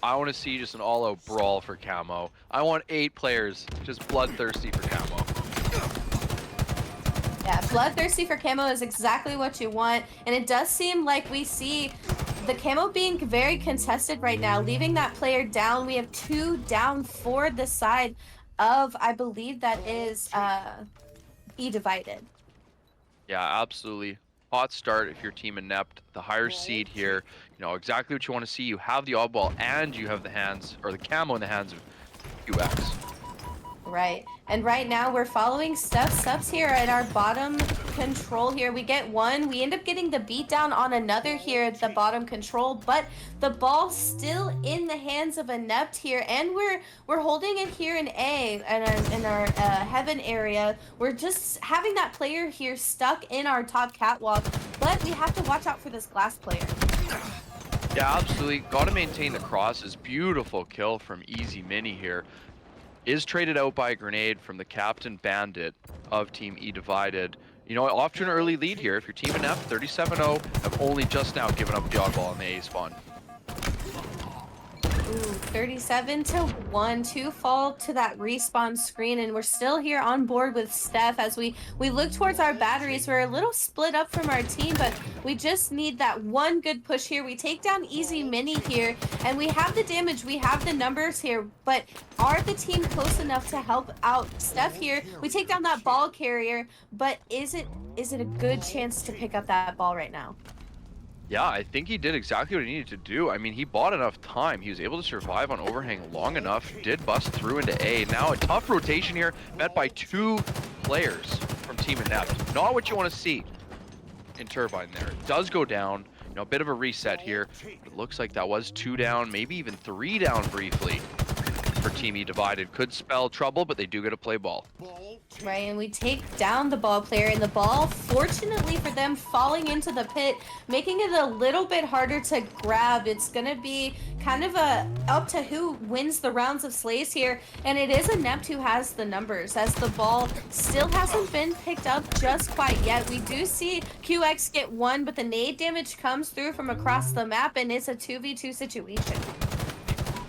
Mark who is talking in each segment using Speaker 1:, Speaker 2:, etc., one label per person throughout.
Speaker 1: I want to see just an all-out brawl for Camo. I want 8 players just bloodthirsty for Camo.
Speaker 2: Yeah, bloodthirsty for Camo is exactly what you want, and it does seem like we see the Camo being very contested right now, leaving that player down. We have 2 down for the side of, I believe that is eDivided.
Speaker 1: Yeah, absolutely. Hot start if you're Team Inept. The higher seed here, you know exactly what you want to see. You have the oddball and you have the hands, or the Camo in the hands of QX.
Speaker 2: Right. And right now we're following Subs here at our bottom control here. We get one. We end up getting the beat down on another here at the bottom control, but the ball still in the hands of Inept here, and we're holding it here in A and in our heaven area. We're just having that player here stuck in our top catwalk, but we have to watch out for this glass player.
Speaker 1: Yeah, absolutely. Got to maintain the crosses. Beautiful kill from Easy Mini here. Is traded out by a grenade from the Captain Bandit of Team eDivided. You know, off to an early lead here. If you're Team Inept, 37-0, have only just now given up the oddball on the A spawn.
Speaker 2: Ooh, 37-1, 2 fall to that respawn screen, and we're still here on board with Steph as we look towards our batteries. We're a little split up from our team, but we just need that one good push here. We take down Easy Mini here, and we have the damage, we have the numbers here, but are the team close enough to help out Steph here? We take down that ball carrier, but is it a good chance to pick up that ball right now?
Speaker 1: Yeah, I think he did exactly what he needed to do. I mean, he bought enough time. He was able to survive on overhang long enough, did bust through into A. Now a tough rotation here, met by 2 players from Team Inept. Not what you want to see in Turbine there. It does go down, you know, a bit of a reset here. It looks like that was 2 down, maybe even 3 down briefly for Team eDivided. Could spell trouble, but they do get to play ball.
Speaker 2: Right, and we take down the ball player, and the ball, fortunately for them, falling into the pit, making it a little bit harder to grab. It's gonna be kind of up to who wins the rounds of slays here, and it is Inept who has the numbers, as the ball still hasn't been picked up just quite yet. We do see QX get 1, but the nade damage comes through from across the map, and it's a 2v2 situation.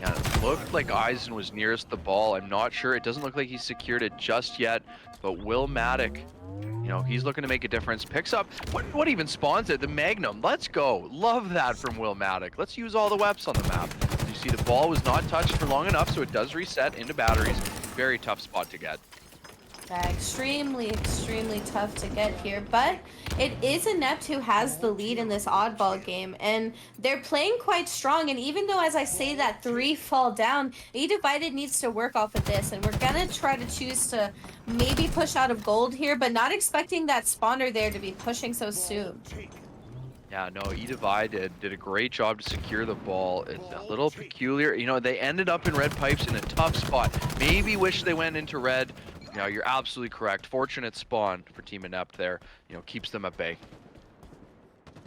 Speaker 1: Yeah, it looked like Eisen was nearest the ball. I'm not sure. It doesn't look like he's secured it just yet. But Willmatic, you know, he's looking to make a difference. Picks up, what even spawns it? The Magnum. Let's go. Love that from Willmatic. Let's use all the weapons on the map. You see the ball was not touched for long enough, so it does reset into batteries. Very tough spot to get.
Speaker 2: Extremely tough to get here, but it is Inept who has the lead in this oddball game, and they're playing quite strong. And even though, as I say, that 3 fall down, eDivided needs to work off of this, and we're gonna try to choose to maybe push out of gold here, but not expecting that spawner there to be pushing so soon.
Speaker 1: Yeah, no, eDivided did a great job to secure the ball. It's a little peculiar. You know, they ended up in red pipes in a tough spot. Maybe wish they went into red. You know, you're absolutely correct. Fortunate spawn for Team Inept there. You know, keeps them at bay.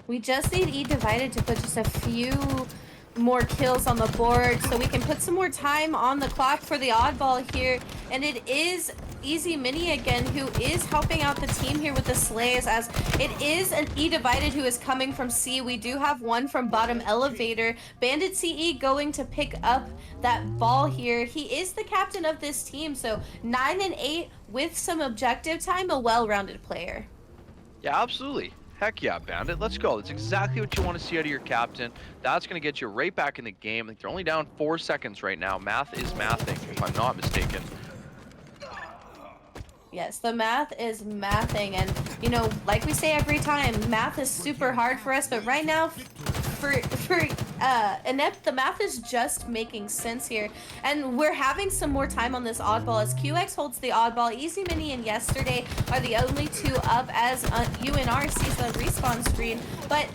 Speaker 2: We just need eDivided to put just a few more kills on the board so we can put some more time on the clock for the oddball here. And it is Easy Mini again who is helping out the team here with the slays, as it is an eDivided who is coming from C. We do have one from bottom elevator. Bandit CE going to pick up that ball here. He is the captain of this team, so 9 and 8 with some objective time, a well-rounded player.
Speaker 1: Yeah, absolutely. Heck yeah, Bandit. Let's go. That's exactly what you want to see out of your captain. That's going to get you right back in the game. I think they're only down 4 seconds right now. Math is mathing, if I'm not mistaken.
Speaker 2: Yes, the math is mathing, and you know, like we say every time, math is super hard for us, but right now for Inept, the math is just making sense here, and we're having some more time on this oddball as QX holds the oddball. Easy Mini and Yesterday are the only 2 up as UNR sees the respawn screen, but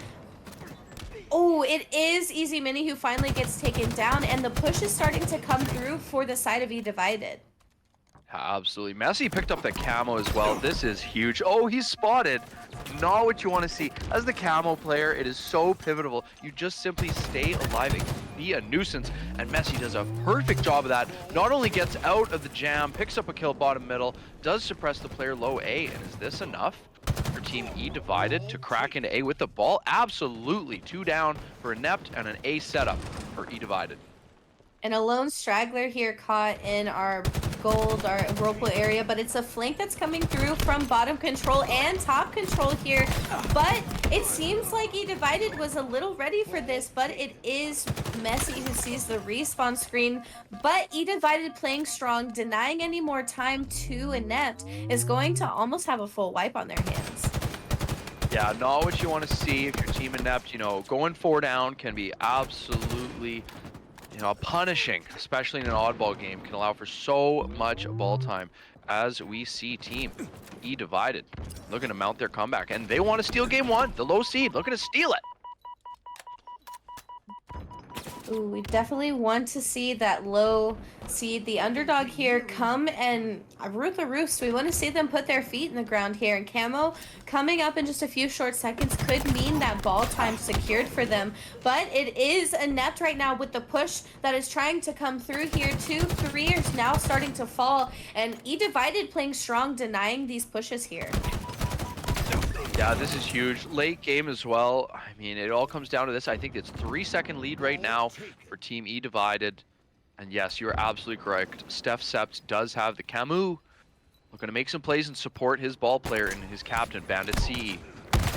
Speaker 2: oh, it is Easy Mini who finally gets taken down, and the push is starting to come through for the side of eDivided.
Speaker 1: Absolutely. Messi picked up the camo as well. This is huge. Oh, he's spotted. Not what you want to see. As the camo player, it is so pivotal. You just simply stay alive and be a nuisance. And Messi does a perfect job of that. Not only gets out of the jam, picks up a kill bottom middle, does suppress the player low A. And is this enough for Team eDivided to crack into A with the ball? Absolutely. 2 down for Inept and an A setup for eDivided.
Speaker 2: And a lone straggler here caught in our gold, our whirlpool area, but it's a flank that's coming through from bottom control and top control here. But it seems like eDivided was a little ready for this, but it is Messi who sees the respawn screen. But eDivided playing strong, denying any more time to Inept, is going to almost have a full wipe on their hands.
Speaker 1: Yeah, not what you want to see if your team Inept, you know, going 4 down can be absolutely, you know, punishing, especially in an oddball game, can allow for so much ball time. As we see team eDivided looking to mount their comeback, and they want to steal game 1, the low seed, looking to steal it.
Speaker 2: Ooh, we definitely want to see that low seed, the underdog here, come and root the roost. We want to see them put their feet in the ground here. And Camo coming up in just a few short seconds could mean that ball time secured for them. But it is Inept right now with the push that is trying to come through here. 2, 3 are now starting to fall. And eDivided playing strong, denying these pushes here.
Speaker 1: Yeah, this is huge. Late game as well. I mean, it all comes down to this. I think it's 3-second lead right now for team eDivided. And yes, you're absolutely correct. Steph Sept does have the Camus. Looking to make some plays and support his ball player and his captain, Bandit CE.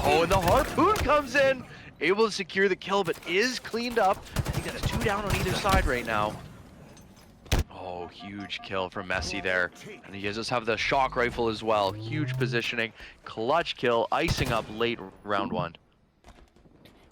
Speaker 1: Oh, and the Harpoon comes in. Able to secure the kill, but is cleaned up. I think that's 2 down on either side right now. Oh, huge kill from Messi there. And he does have the shock rifle as well. Huge positioning, clutch kill, icing up late round 1.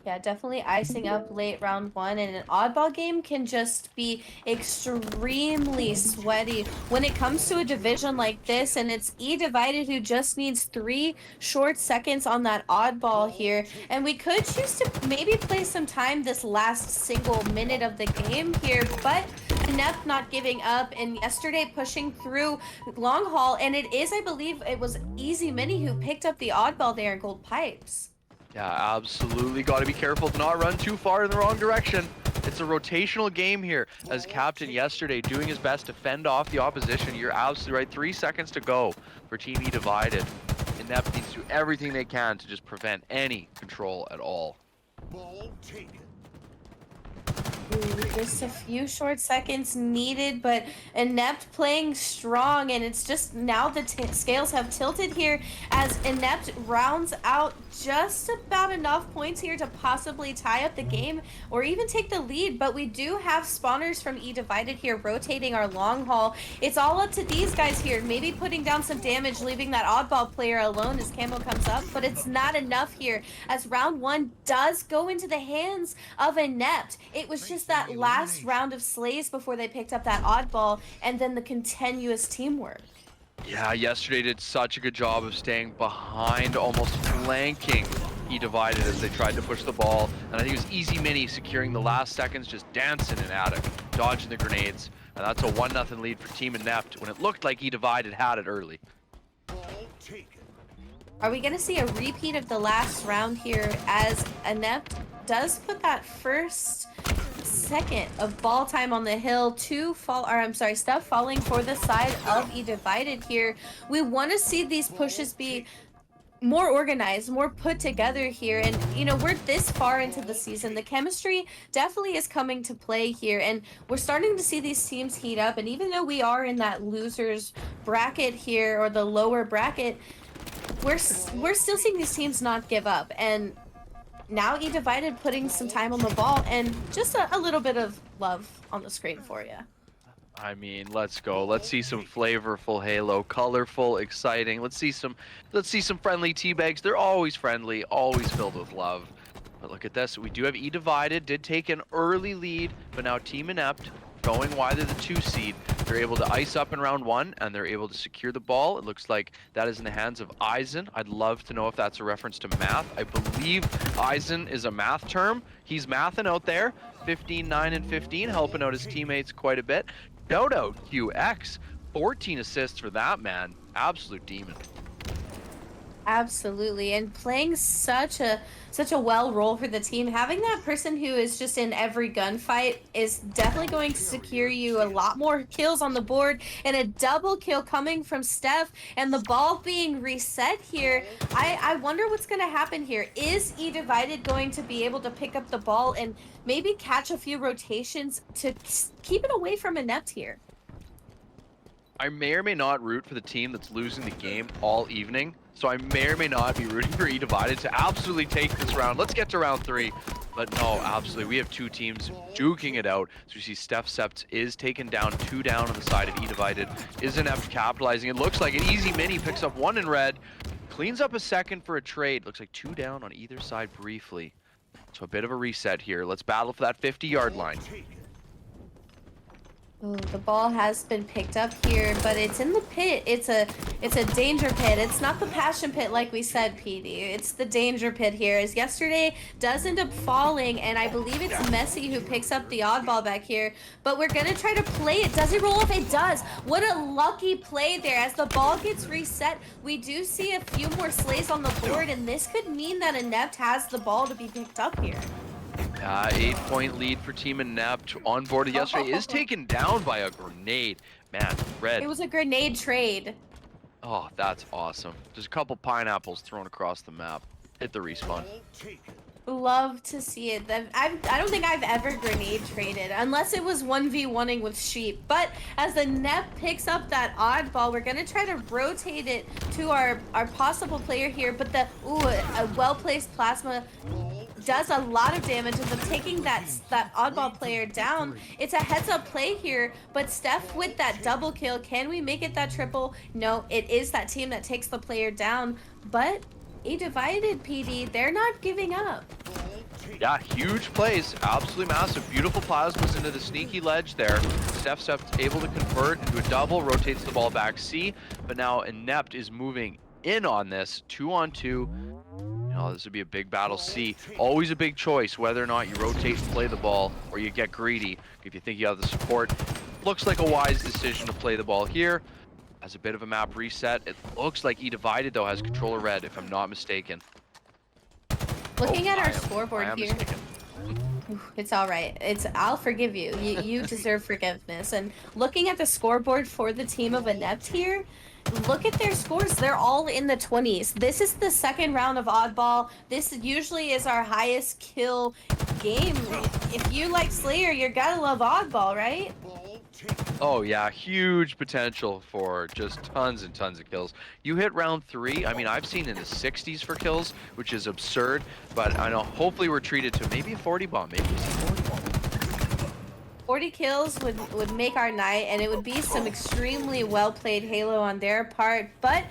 Speaker 2: Yeah, definitely icing up late round 1, and an oddball game can just be extremely sweaty when it comes to a division like this, and it's eDivided who just needs 3 short seconds on that oddball here, and we could choose to maybe play some time this last single minute of the game here, but Inept not giving up, and yesterday pushing through long haul, and it is, I believe, it was Easy Mini who picked up the oddball there in gold pipes.
Speaker 1: Yeah, absolutely. Got to be careful to not run too far in the wrong direction. It's a rotational game here. As captain yesterday, doing his best to fend off the opposition. You're absolutely right. 3 seconds to go for Team eDivided. Inept needs to do everything they can to just prevent any control at all.
Speaker 3: Ball taken.
Speaker 2: Ooh, just a few short seconds needed, but Inept playing strong, and it's just now the scales have tilted here as Inept rounds out just about enough points here to possibly tie up the game or even take the lead, but we do have spawners from eDivided here rotating our long haul. It's all up to these guys here, maybe putting down some damage, leaving that oddball player alone as Camo comes up, but it's not enough here as round 1 does go into the hands of Inept. It was just that last round of slays before they picked up that oddball, and then the continuous teamwork.
Speaker 1: Yeah, yesterday did such a good job of staying behind, almost flanking eDivided as they tried to push the ball. And I think it was Easy Mini securing the last seconds, just dancing in attic, dodging the grenades. And that's a 1-0 lead for Team Inept when it looked like eDivided had it early.
Speaker 3: Ball taken.
Speaker 2: Are we going to see a repeat of the last round here as Inept does put that first second of ball time on the hill to fall, or I'm sorry, Steph falling for the side of eDivided here. We want to see these pushes be more organized, more put together here, and you know, we're this far into the season. The chemistry definitely is coming to play here, and we're starting to see these teams heat up, and even though we are in that losers bracket here, or the lower bracket, we're still seeing these teams not give up, and now eDivided putting some time on the ball and just a little bit of love on the screen for you.
Speaker 1: I mean, let's go. Let's see some flavorful Halo, colorful, exciting. Let's see some friendly teabags. They're always friendly, always filled with love. But look at this. We do have eDivided, did take an early lead, but now Team Inept going why they're the 2 seed. They're able to ice up in round 1, and they're able to secure the ball. It looks like that is in the hands of Eisen. I'd love to know if that's a reference to math. I believe Eisen is a math term. He's mathing out there. 15, 9, and 15, helping out his teammates quite a bit. Shout out QX. 14 assists for that man. Absolute demon.
Speaker 2: Absolutely, and playing such a well role for the team. Having that person who is just in every gunfight is definitely going to secure you a lot more kills on the board, and a double kill coming from Steph, and the ball being reset here. I wonder what's going to happen here. Is eDivided going to be able to pick up the ball and maybe catch a few rotations to keep it away from Inept here?
Speaker 1: I may or may not root for the team that's losing the game all evening, so I may or may not be rooting for eDivided to absolutely take this round. Let's get to round 3. But no, absolutely, we have two teams duking it out. So you see Steph Sept is taken down, 2 down on the side of eDivided. Is Inept capitalizing? It looks like an easy mini, picks up 1 in red, cleans up a second for a trade. Looks like 2 down on either side briefly. So a bit of a reset here. Let's battle for that 50-yard line.
Speaker 2: Oh, the ball has been picked up here, but it's in the pit. It's a danger pit. It's not the passion pit like we said, PD. It's the danger pit here. As yesterday does end up falling, and I believe it's Messi who picks up the oddball back here. But we're gonna try to play it. Does it roll off? It does. What a lucky play there. As the ball gets reset, we do see a few more slays on the board, and this could mean that Inept has the ball to be picked up here.
Speaker 1: 8-point lead for Team Inept. On board yesterday is taken down by a grenade. Man, red.
Speaker 2: It was a grenade trade.
Speaker 1: Oh, that's awesome. Just a couple pineapples thrown across the map. Hit the respawn.
Speaker 2: Love to see it. I don't think I've ever grenade traded, unless it was 1v1ing with sheep. But as the Inept picks up that oddball, we're gonna try to rotate it to our possible player here. But a well-placed plasma does a lot of damage, and them taking that oddball player down. It's a heads-up play here, but Steph with that double kill. Can we make it that triple? No, it is that team that takes the player down, but eDivided, PD, they're not giving up.
Speaker 1: Yeah, huge plays. Absolutely massive. Beautiful plasmas into the sneaky ledge there. Steph's able to convert into a double, rotates the ball back C, but now Inept is moving in on this. 2-on-2. This would be a big battle C. Always a big choice whether or not you rotate and play the ball or you get greedy if you think you have the support. Looks like a wise decision to play the ball here. As a bit of a map reset. It looks like eDivided though has controller red, if I'm not mistaken.
Speaker 2: Looking at our scoreboard
Speaker 1: I am
Speaker 2: here.
Speaker 1: mistaken.
Speaker 2: It's all right. I'll forgive you. You deserve forgiveness. And looking at the scoreboard for the team of Inept here, look at their scores. They're all in the 20s. This is the second round of oddball. This usually is our highest kill game. If you like Slayer, you gotta love oddball, right?
Speaker 1: Oh yeah, huge potential for just tons and tons of kills. You hit round 3, I mean, I've seen in the 60s for kills, which is absurd, but I know hopefully we're treated to maybe a 40 bomb, maybe 40 bomb.
Speaker 2: 40 kills would make our night, and it would be some extremely well-played Halo on their part, but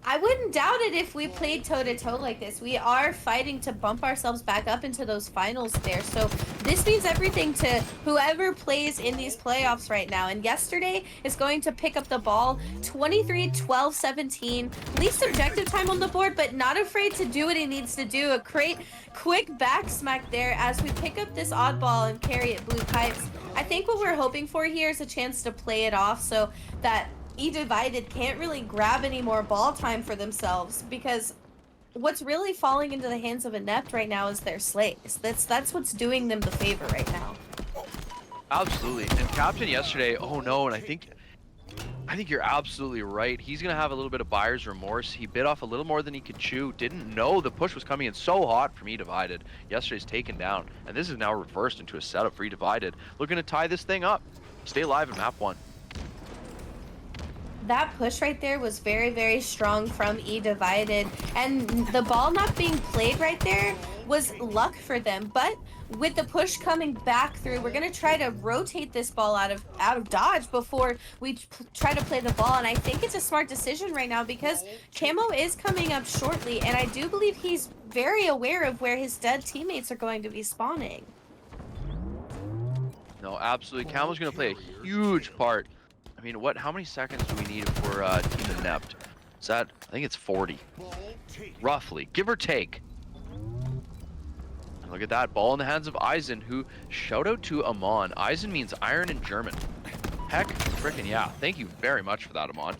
Speaker 2: I wouldn't doubt it if we played toe-to-toe like this. We are fighting to bump ourselves back up into those finals there. So this means everything to whoever plays in these playoffs right now. And yesterday is going to pick up the ball 23, 12, 17. Least objective time on the board, but not afraid to do what he needs to do. A quick back smack there as we pick up this oddball and carry it blue pipes. I think what we're hoping for here is a chance to play it off so that eDivided can't really grab any more ball time for themselves, because what's really falling into the hands of Inept right now is their slays. That's what's doing them the favor right now.
Speaker 1: Absolutely. And Captain yesterday, oh no, and I think you're absolutely right. He's gonna have a little bit of buyer's remorse. He bit off a little more than he could chew. Didn't know the push was coming in so hot from eDivided. Yesterday's taken down, and this is now reversed into a setup for eDivided. Looking to tie this thing up. Stay alive in map 1.
Speaker 2: That push right there was very, very strong from eDivided, and the ball not being played right there was luck for them. But with the push coming back through, we're gonna try to rotate this ball out of dodge before we try to play the ball. And I think it's a smart decision right now because Camo is coming up shortly, and I do believe he's very aware of where his dead teammates are going to be spawning.
Speaker 1: No, absolutely. Camo's gonna play a huge part. I mean, how many seconds do we need for Team Inept? Is that, I think it's 40. Roughly, give or take. And look at that, ball in the hands of Eisen, who, shout out to Amon. Eisen means iron in German. Heck, frickin' yeah. Thank you very much for that, Amon.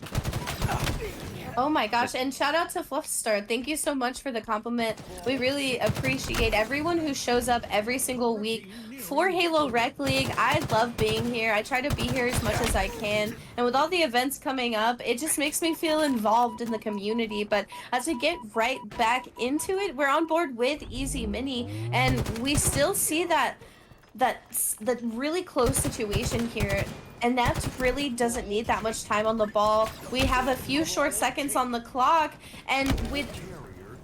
Speaker 2: Oh my gosh, and shout out to Fluffstar. Thank you so much for the compliment. We really appreciate everyone who shows up every single week for Halo Rec League. I love being here. I try to be here as much as I can. And with all the events coming up, it just makes me feel involved in the community. But as we get right back into it, we're on board with Easy Mini, and we still see that really close situation here. Inept really doesn't need that much time on the ball. We have a few short seconds on the clock, and with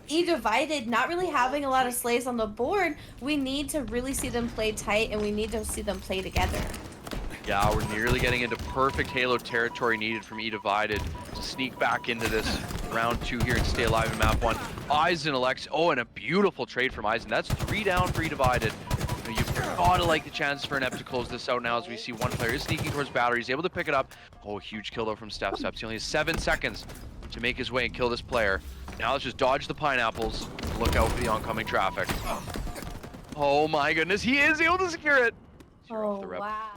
Speaker 2: eDivided not really having a lot of slays on the board, we need to really see them play tight, and we need to see them play together.
Speaker 1: Yeah, we're nearly getting into perfect Halo territory needed from eDivided to sneak back into this round 2 here and stay alive in map 1. Eisen Alex, oh, and a beautiful trade from Eisen. That's 3 down for eDivided. You've gotta like the chances for Inept to close this out now, as we see one player is sneaking towards battery. He's able to pick it up. Oh, huge kill though from Steph. He only has 7 seconds to make his way and kill this player. Now let's just dodge the pineapples. Look out for the oncoming traffic. Oh my goodness, he is able to secure it.
Speaker 2: Oh, wow.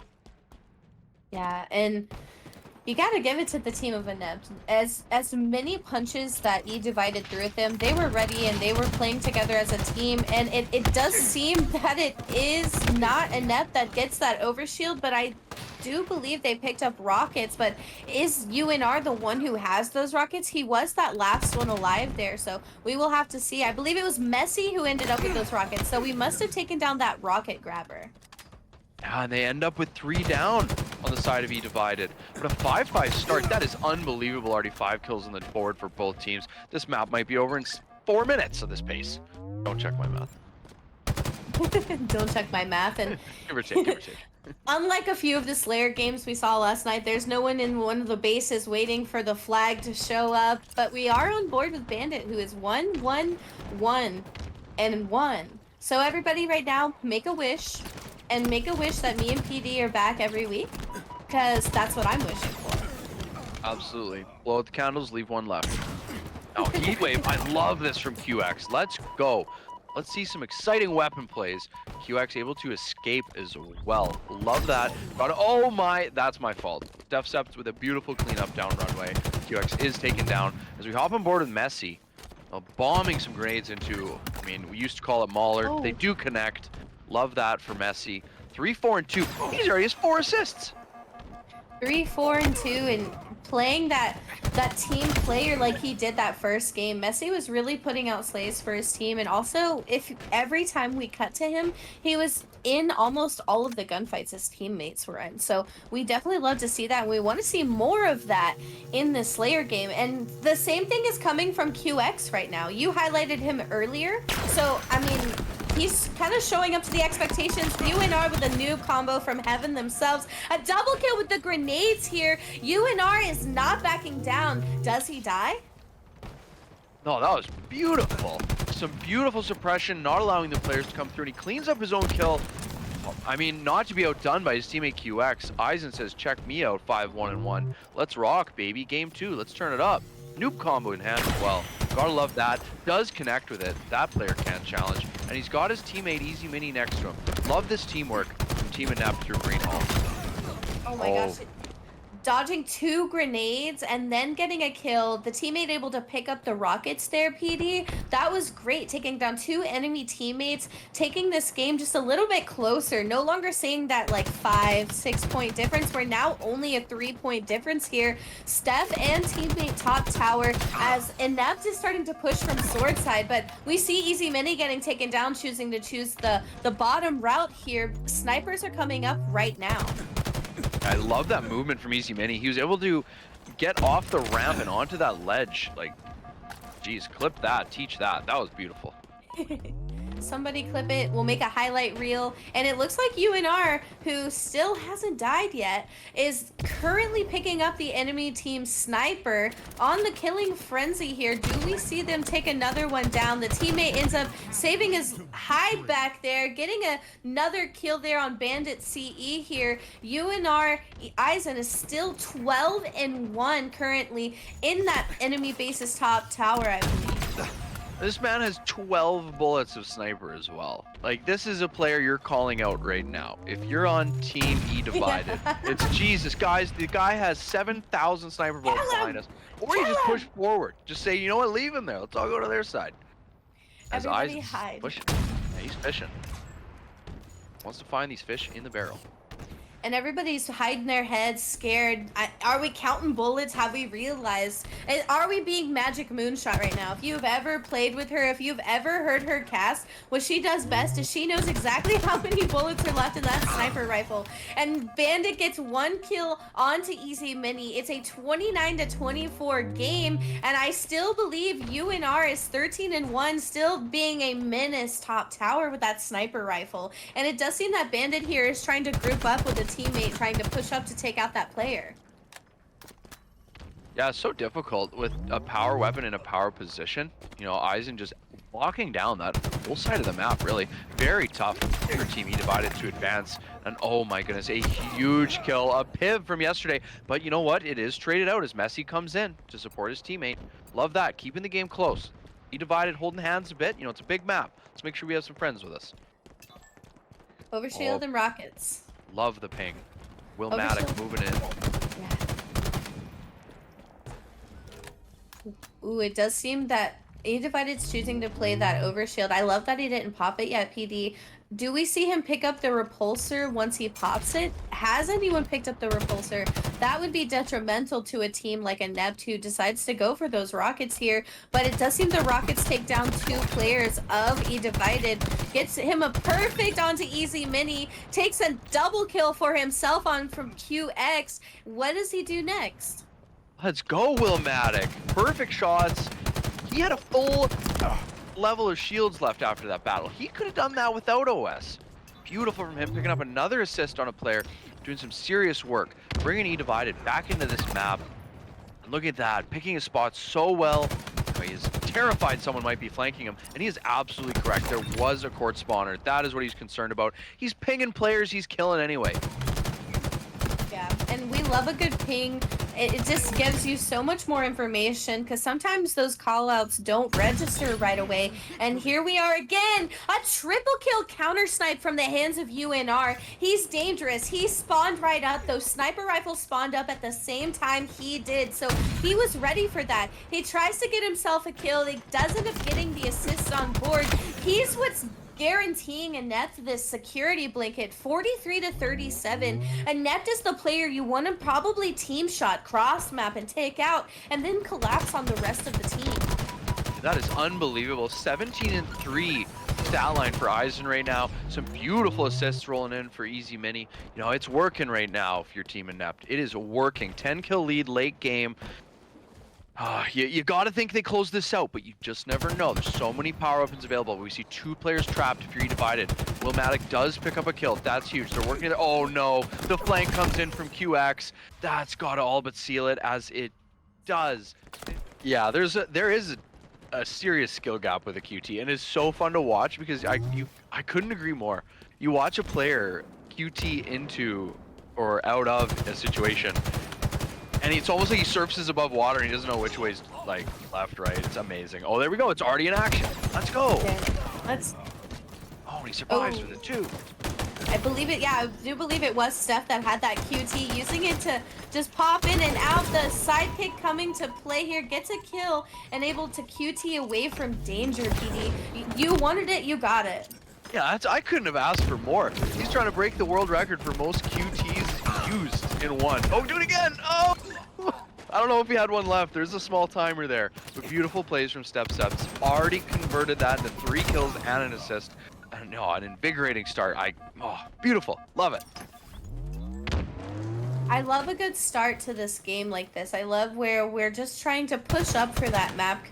Speaker 2: Yeah, and you gotta give it to the team of Inept. As many punches that eDivided threw at them, they were ready and they were playing together as a team. And it does seem that it is not Inept that gets that overshield, but I do believe they picked up rockets. But is UNR the one who has those rockets? He was that last one alive there, so we will have to see. I believe it was Messi who ended up with those rockets, so we must have taken down that rocket grabber.
Speaker 1: Yeah, and they end up with 3 down on the side of eDivided. But a 5-5 start, that is unbelievable. Already 5 kills on the board for both teams. This map might be over in 4 minutes at this pace. Don't check my math.
Speaker 2: Don't check my math. And
Speaker 1: give or take, give or take.
Speaker 2: Unlike a few of the Slayer games we saw last night, there's no one in one of the bases waiting for the flag to show up. But we are on board with Bandit, who is 1-1-1 and 1. So everybody right now, make a wish. And make a wish that me and PD are back every week, because that's what I'm wishing for.
Speaker 1: Absolutely. Blow out the candles, leave one left. Oh, Heatwave. I love this from QX. Let's go. Let's see some exciting weapon plays. QX able to escape as well. Love that. Oh my, that's my fault. Defcept with a beautiful cleanup down runway. QX is taken down as we hop on board with Messi. Bombing some grenades into, I mean, we used to call it Mauler.
Speaker 2: Oh.
Speaker 1: They do connect. Love that for Messi. 3, 4, and 2. He's already has 4 assists.
Speaker 2: 3, 4, and 2, and playing that team player like he did that first game. Messi was really putting out slays for his team, and also every time we cut to him, he was in almost all of the gunfights his teammates were in. So we definitely love to see that, and we want to see more of that in the Slayer game. And the same thing is coming from QX right now. You highlighted him earlier, so I mean, he's kind of showing up to the expectations. UNR with a new combo from Heaven themselves. A double kill with the grenades here. UNR is not backing down. Does he die?
Speaker 1: No, that was beautiful. Some beautiful suppression, not allowing the players to come through, and he cleans up his own kill. I mean, not to be outdone by his teammate QX. Eisen says, check me out, 5-1-1. Let's rock, baby. Game 2, let's turn it up. Noob combo in hand as well. Gotta love that. Does connect with it. That player can't challenge. And he's got his teammate Easy Mini next to him. Love this teamwork from Team Inept through Green Hall.
Speaker 2: Oh my gosh. Dodging 2 grenades and then getting a kill. The teammate able to pick up the rockets there, PD. That was great, taking down 2 enemy teammates, taking this game just a little bit closer. No longer seeing that like 5-6 point difference. We're now only a 3-point difference here. Steph and teammate top tower as Inept is starting to push from sword side, but we see Easy Mini getting taken down, choosing to choose the bottom route here. Snipers are coming up right now.
Speaker 1: I love that movement from Easy Mini. He was able to get off the ramp and onto that ledge. Like, geez, clip that, teach that. That was beautiful.
Speaker 2: Somebody clip it. We'll make a highlight reel. And it looks like UNR, who still hasn't died yet, is currently picking up the enemy team's sniper on the killing frenzy here. Do we see them take another one down? The teammate ends up saving his hide back there, getting another kill there on Bandit CE here. UNR Eisen is still 12-1 currently in that enemy base's top tower, I believe.
Speaker 1: This man has 12 bullets of sniper as well. Like, this is a player you're calling out right now. If you're on team eDivided, it's Jesus, guys. The guy has 7,000 sniper bullets behind us. Or you just push forward. Just say, you know what, leave him there. Let's all go to their side. As
Speaker 2: Everybody
Speaker 1: Isaac's
Speaker 2: hide.
Speaker 1: pushing. Yeah, he's fishing. Wants to find these fish in the barrel.
Speaker 2: And everybody's hiding their heads, scared. Are we counting bullets? Have we realized? Are we being Magic Moonshot right now? If you've ever played with her, if you've ever heard her cast, what she does best is she knows exactly how many bullets are left in that sniper rifle. And Bandit gets 1 kill onto Easy Mini. It's a 29-24 game, and I still believe UNR is 13-1, still being a menace top tower with that sniper rifle. And it does seem that Bandit here is trying to group up with a teammate trying to push up to take out that player.
Speaker 1: Yeah, it's so difficult with a power weapon in a power position. You know, Eisen just walking down that whole side of the map, really. Very tough for Team eDivided to advance. And oh my goodness, a huge kill, a piv from yesterday. But you know what? It is traded out as Messi comes in to support his teammate. Love that, keeping the game close. eDivided holding hands a bit. You know, it's a big map. Let's make sure we have some friends with us.
Speaker 2: Overshield and rockets.
Speaker 1: Love the ping. Willmatic moving in.
Speaker 2: Yeah. Ooh, it does seem that eDivided's choosing to play that overshield. I love that he didn't pop it yet, PD. Do we see him pick up the repulsor once he pops it? Has anyone picked up the repulsor? That would be detrimental to a team like Inept who decides to go for those rockets here. But it does seem the rockets take down 2 players of eDivided. Gets him a perfect onto Easy Mini. Takes a double kill for himself on from QX. What does he do next?
Speaker 1: Let's go, Willmatic. Perfect shots. He had a full level of shields left after that battle. He could have done that without OS. Beautiful from him, picking up another assist on a player, doing some serious work, bringing eDivided back into this map. And look at that, picking his spots so well. He is terrified someone might be flanking him, and he is absolutely correct. There was a court spawner. That is what he's concerned about. He's pinging players he's killing anyway.
Speaker 2: Yeah, and we love a good ping. It just gives you so much more information because sometimes those callouts don't register right away. And here we are again, a triple kill counter snipe from the hands of UNR. He's dangerous. He spawned right up. Those sniper rifles spawned up at the same time he did. So he was ready for that. He tries to get himself a kill. He does end up getting the assist on board. He's what's guaranteeing Inept this security blanket, 43-37. Inept is the player you want to probably team shot, cross map, and take out, and then collapse on the rest of the team.
Speaker 1: That is unbelievable. 17-3 stat line for Eisen right now. Some beautiful assists rolling in for Easy Mini. You know, it's working right now for your team Inept. It is working. 10 kill lead late game. You got to think they close this out, but you just never know. There's so many power weapons available. We see 2 players trapped if you're eDivided. Willmatic does pick up a kill. That's huge. They're working together. Oh no, the flank comes in from QX. That's got to all but seal it, as it does. Yeah, there is a serious skill gap with a QT, and it's so fun to watch because I couldn't agree more. You watch a player QT into or out of a situation, and it's almost like he surfaces above water and he doesn't know which way's like left, right. It's amazing. Oh, there we go. It's already in action. Let's go.
Speaker 2: Okay. Let's.
Speaker 1: Oh, and he survives with it too.
Speaker 2: I believe it. Yeah, I do believe it was Steph that had that QT, using it to just pop in and out. The sidekick coming to play here, gets a kill and able to QT away from danger. PD, you wanted it, you got it.
Speaker 1: Yeah, I couldn't have asked for more. He's trying to break the world record for most QTs used in one. Oh, do it again. Oh. I don't know if he had one left. There's a small timer there. But beautiful plays from Steps. Already converted that into 3 kills and an assist. And no, an invigorating start. Beautiful. Love it.
Speaker 2: I love a good start to this game like this. I love where we're just trying to push up for that map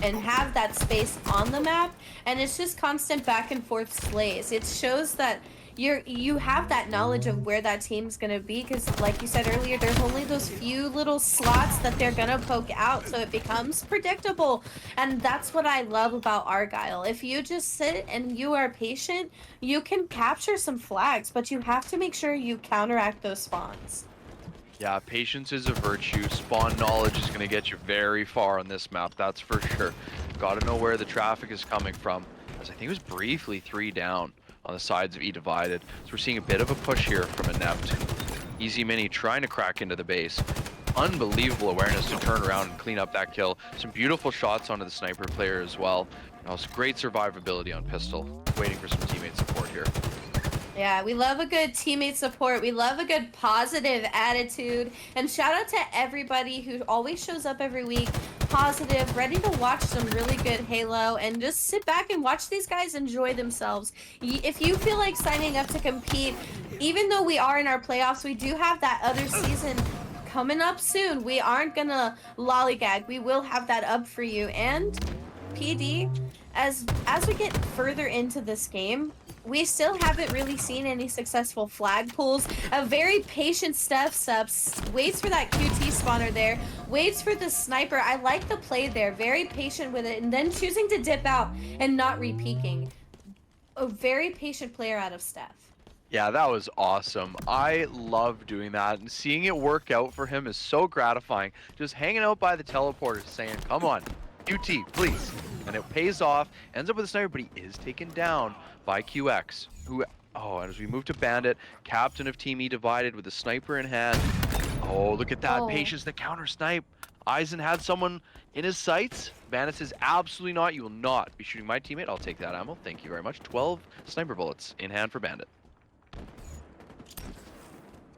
Speaker 2: and have that space on the map, and it's just constant back and forth slays. It shows that you have that knowledge of where that team's gonna be, because like you said earlier, there's only those few little slots that they're gonna poke out, so it becomes predictable. And that's what I love about Argyle. If you just sit and you are patient, you can capture some flags, but you have to make sure you counteract those spawns.
Speaker 1: Yeah, patience is a virtue. Spawn knowledge is going to get you very far on this map, that's for sure. Gotta know where the traffic is coming from. As I think it was briefly 3 down on the sides of eDivided. So we're seeing a bit of a push here from Inept. Easy Mini trying to crack into the base. Unbelievable awareness to turn around and clean up that kill. Some beautiful shots onto the sniper player as well. Also great survivability on pistol. Waiting for some teammate support here.
Speaker 2: Yeah, we love a good teammate support. We love a good positive attitude. And shout out to everybody who always shows up every week, positive, ready to watch some really good Halo, and just sit back and watch these guys enjoy themselves. If you feel like signing up to compete, even though we are in our playoffs, we do have that other season coming up soon. We aren't gonna lollygag. We will have that up for you. And PD, as we get further into this game, we still haven't really seen any successful flag pulls. A very patient steps up, waits for that QT spawner there, waits for the sniper. I like the play there, very patient with it, and then choosing to dip out and not re-peeking. A very patient player out of Steph.
Speaker 1: Yeah, that was awesome. I love doing that, and seeing it work out for him is so gratifying. Just hanging out by the teleporter saying, come on, QT, please. And it pays off, ends up with a sniper, but he is taken down by QX, who, oh, and as we move to Bandit, captain of Team eDivided with a sniper in hand. Oh, look at that patience, the counter snipe. Eisen had someone in his sights. Bandit says, absolutely not, you will not be shooting my teammate. I'll take that ammo, thank you very much. 12 sniper bullets in hand for Bandit.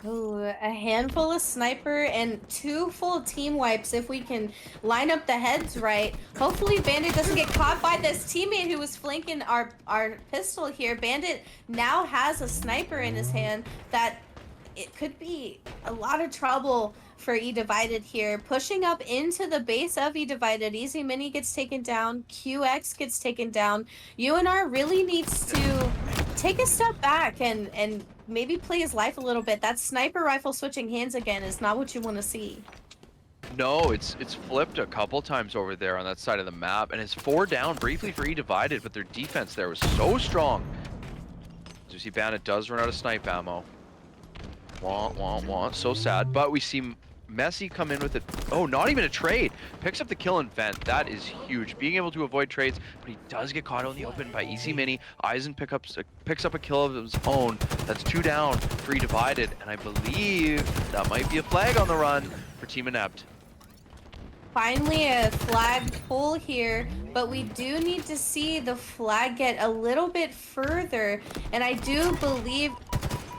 Speaker 2: Ooh, a handful of sniper and 2 full team wipes if we can line up the heads right. Hopefully Bandit doesn't get caught by this teammate who was flanking our pistol here. Bandit now has a sniper in his hand that it could be a lot of trouble for eDivided here. Pushing up into the base of eDivided. Easy Mini gets taken down. QX gets taken down. UNR really needs to take a step back and maybe play his life a little bit. That sniper rifle switching hands again is not what you want to see.
Speaker 1: No, it's flipped a couple times over there on that side of the map, and it's 4 down briefly for eDivided, but their defense there was so strong. As you see, Bandit does run out of snipe ammo. So sad, but we see Messi come in with it. Oh, not even a trade. Picks up the kill and vent. That is huge. Being able to avoid trades, but he does get caught out in the open by Easy Mini. Eisen picks up a kill of his own. That's 2 down for eDivided, and I believe that might be a flag on the run for Team Inept.
Speaker 2: Finally a flag pull here, but we do need to see the flag get a little bit further, and I do believe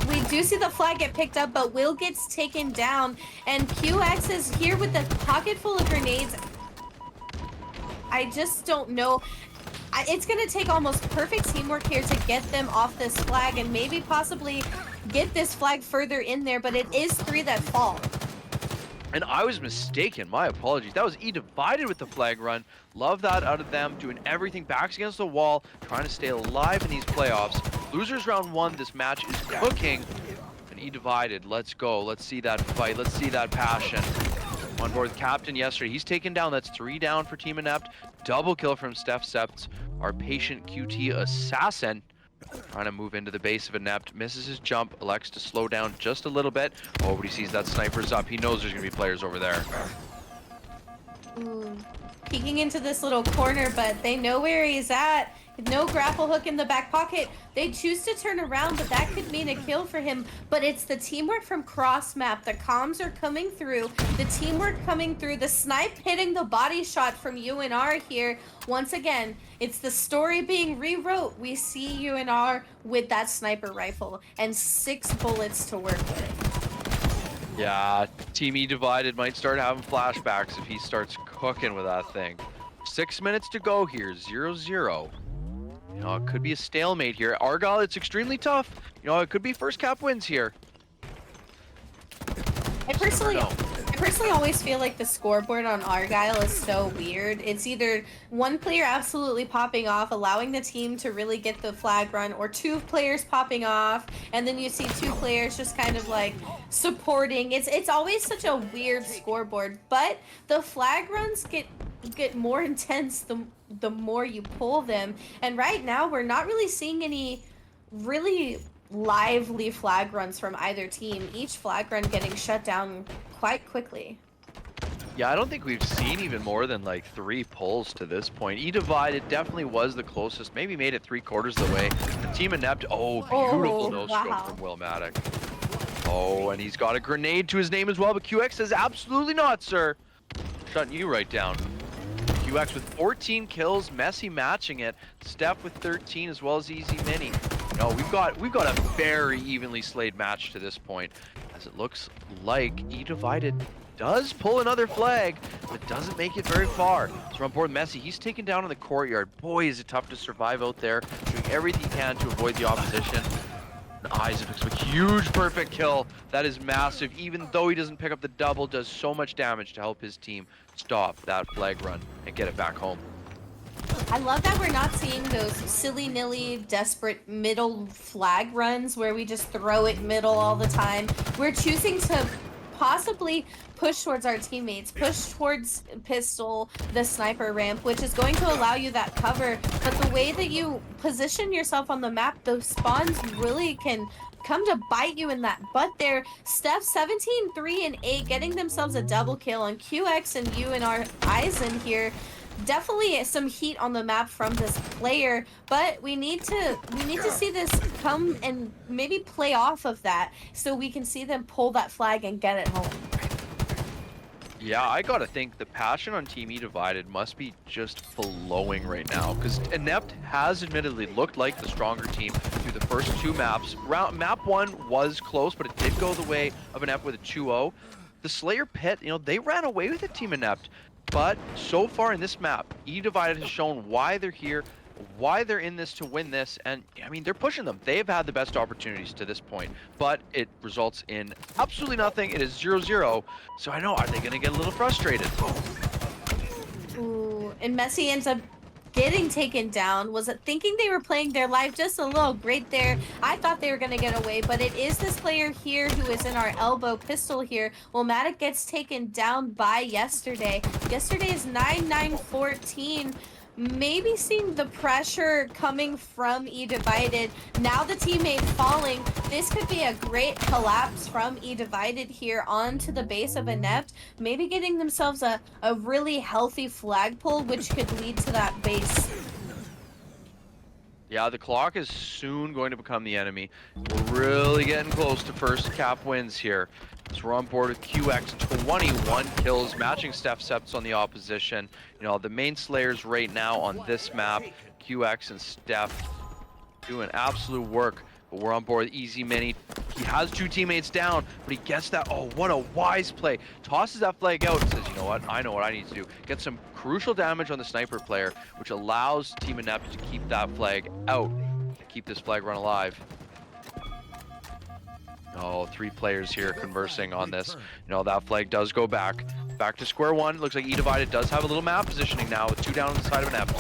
Speaker 2: we do see the flag get picked up, but Will gets taken down, and QX is here with a pocket full of grenades. I just don't know. It's going to take almost perfect teamwork here to get them off this flag and maybe possibly get this flag further in there, but it is 3 that fall.
Speaker 1: And I was mistaken, my apologies. That was eDivided with the flag run. Love that out of them, doing everything, backs against the wall, trying to stay alive in these playoffs. Losers round 1, this match is cooking. And eDivided, let's go. Let's see that fight, let's see that passion. On board with Captain yesterday, he's taken down, that's 3 down for Team Inept. Double kill from Steph Sept, our patient QT assassin. Trying to move into the base of Inept, misses his jump, elects to slow down just a little bit. Oh, but he sees that sniper's up. He knows there's going to be players over there.
Speaker 2: Ooh. Peeking into this little corner, but they know where he's at. No grapple hook in the back pocket. They choose to turn around, but that could mean a kill for him. But it's the teamwork from cross map. The comms are coming through. The teamwork coming through. The snipe hitting the body shot from UNR here. Once again, it's the story being rewrote. We see UNR with that sniper rifle and 6 bullets to work with.
Speaker 1: Yeah, Team eDivided might start having flashbacks if he starts cooking with that thing. 6 minutes to go here, 0-0. You know, it could be a stalemate here. Argyle, it's extremely tough. You know, it could be first cap wins here.
Speaker 2: I personally always feel like the scoreboard on Argyle is so weird. It's either one player absolutely popping off, allowing the team to really get the flag run, or 2 players popping off, and then you see 2 players just kind of like supporting. It's always such a weird scoreboard, but the flag runs get more intense the more you pull them. And right now we're not really seeing any really lively flag runs from either team. Each flag run getting shut down quite quickly.
Speaker 1: Yeah, I don't think we've seen even more than like 3 pulls to this point. eDivided definitely was the closest, maybe made it 3/4 of the way. The team Inept, oh, beautiful
Speaker 2: Oh,
Speaker 1: no-scope
Speaker 2: wow.
Speaker 1: from Willmatic. Oh, and he's got a grenade to his name as well, but QX says absolutely not, sir. Shutting you right down. QX with 14 kills, Messi matching it. Steph with 13 as well as Easy Mini. No, we've got a very evenly slayed match to this point, as it looks like eDivided does pull another flag, but doesn't make it very far. So on board Messi, he's taken down in the courtyard. Boy, is it tough to survive out there, doing everything he can to avoid the opposition. And Isaac picks up a huge perfect kill. That is massive. Even though he doesn't pick up the double, does so much damage to help his team stop that flag run and get it back home.
Speaker 2: I love that we're not seeing those silly-nilly, desperate middle flag runs where we just throw it middle all the time. We're choosing to possibly push towards our teammates, push towards pistol, the sniper ramp, which is going to allow you that cover. But the way that you position yourself on the map, those spawns really can come to bite you in that butt there. Steph 17, 3, and 8 getting themselves a double kill on QX and you and our Eisen here. Definitely some heat on the map from this player, but we need to see this come and maybe play off of that so we can see them pull that flag and get it home.
Speaker 1: Yeah, I gotta think the passion on Team eDivided must be just flowing right now, because Inept has admittedly looked like the stronger team through the first 2 maps. Map 1 was close, but it did go the way of Inept with a 2-0. The Slayer Pit, you know, they ran away with it, Team Inept. But so far in this map, eDivided has shown why they're here, why they're in this to win this, and I mean, they're pushing them. They've had the best opportunities to this point, but it results in absolutely nothing. It is 0-0, so I know, are they gonna get a little frustrated?
Speaker 2: Ooh, and Messi ends up getting taken down. Was it thinking they were playing their life just a little great there? I thought they were going to get away, but it is this player here who is in our elbow pistol here. Willmatic gets taken down by Yesterday. Yesterday is 9-9-14. Maybe seeing the pressure coming from eDivided. Now the teammate falling. This could be a great collapse from eDivided here onto the base of Inept. Maybe getting themselves a really healthy flagpole, which could lead to that base.
Speaker 1: Yeah, the clock is soon going to become the enemy. We're really getting close to first cap wins here. So we're on board with QX, 21 kills, matching Steph Seps on the opposition. You know, the main slayers right now on this map, QX and Steph, doing absolute work. But we're on board with Easy Mini. He has 2 teammates down, but he gets that. Oh, what a wise play. Tosses that flag out and says, you know what? I know what I need to do. Get some crucial damage on the sniper player, which allows Team Inept to keep that flag out, keep this flag run alive. Oh, 3 players here conversing on this. You know, that flag does go back to square one. Looks like eDivided does have a little map positioning now with 2 down on the side of Inept.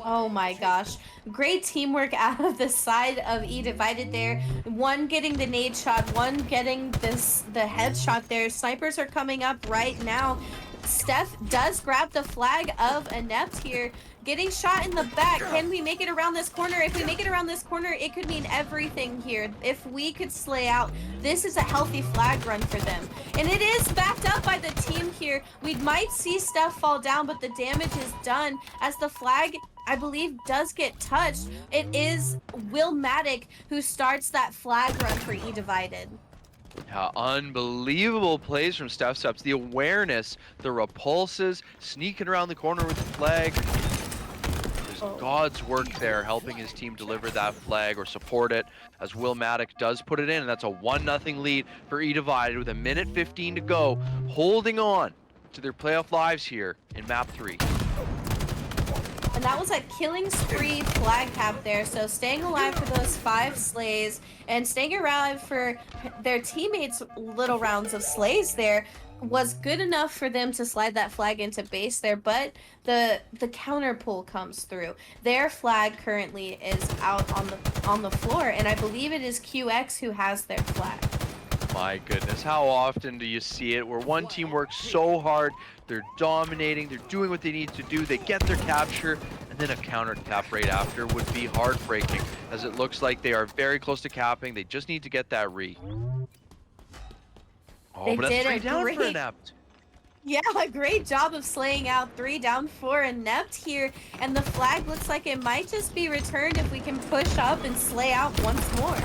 Speaker 2: Oh my gosh. Great teamwork out of the side of eDivided there. One getting the nade shot, one getting the headshot there. Snipers are coming up right now. Steph does grab the flag of Inept here. Getting shot in the back. Can we make it around this corner? If we make it around this corner, it could mean everything here. If we could slay out, this is a healthy flag run for them. And it is backed up by the team here. We might see Steph fall down, but the damage is done as the flag, I believe, does get touched. It is Willmatic who starts that flag run for eDivided.
Speaker 1: Yeah, unbelievable plays from Steph Seps. The awareness, the repulses, sneaking around the corner with the flag. There's God's work there, helping his team deliver that flag or support it, as Willmatic does put it in, and that's a 1-0 lead for eDivided with 1:15 to go, holding on to their playoff lives here in map 3.
Speaker 2: And that was a killing spree flag cap there. So staying alive for those 5 slays and staying alive for their teammates' little rounds of slays there was good enough for them to slide that flag into base there. But the counter pull comes through. Their flag currently is out on the floor, and I believe it is QX who has their flag.
Speaker 1: My goodness, how often do you see it where one team works so hard, they're dominating, they're doing what they need to do, they get their capture, and then a counter cap right after would be heartbreaking, as it looks like they are very close to capping. They just need to get that re. Oh,
Speaker 2: They
Speaker 1: but that's
Speaker 2: did
Speaker 1: 3
Speaker 2: a
Speaker 1: down for
Speaker 2: great
Speaker 1: Inept.
Speaker 2: Yeah, a great job of slaying out 3 down 4 Inept here, and the flag looks like it might just be returned if we can push up and slay out once more.